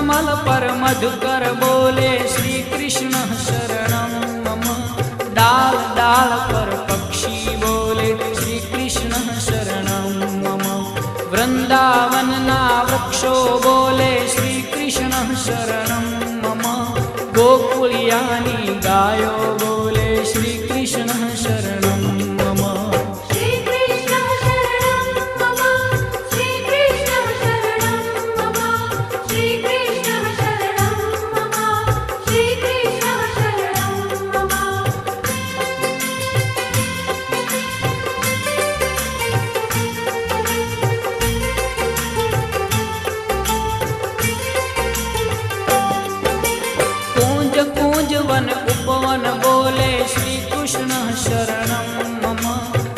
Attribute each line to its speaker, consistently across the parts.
Speaker 1: कमल पर मधुकर बोले श्री कृष्ण शरणं मम। डाल डाल पर पक्षी बोले श्री कृष्ण शरणं मम। वृंदावन ना वृक्षो बोले श्री कृष्ण शरणं मम। गोकुलियानी गायो बोले श्री कृष्ण शरणं मम।
Speaker 2: श्री कृष्ण शरणं मम। श्री कृष्ण शरणं मम। श्री कृष्ण शरणं मम। श्री कृष्ण शरणं मम।
Speaker 1: कूंज कूंज वन उपवन बोले श्री कृष्ण शरणं मम।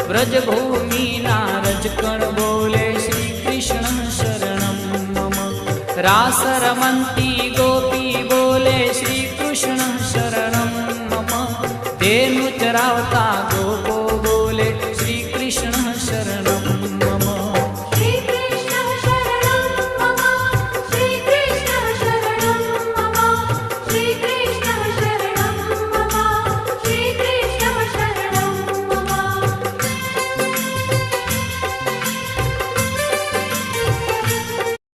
Speaker 1: व्रजभूमि नारजकण बोले श्री कृष्ण शरणं मम। रास रमन्ती गोपी बोले श्री कृष्ण शरणं मम। धेनु चरावता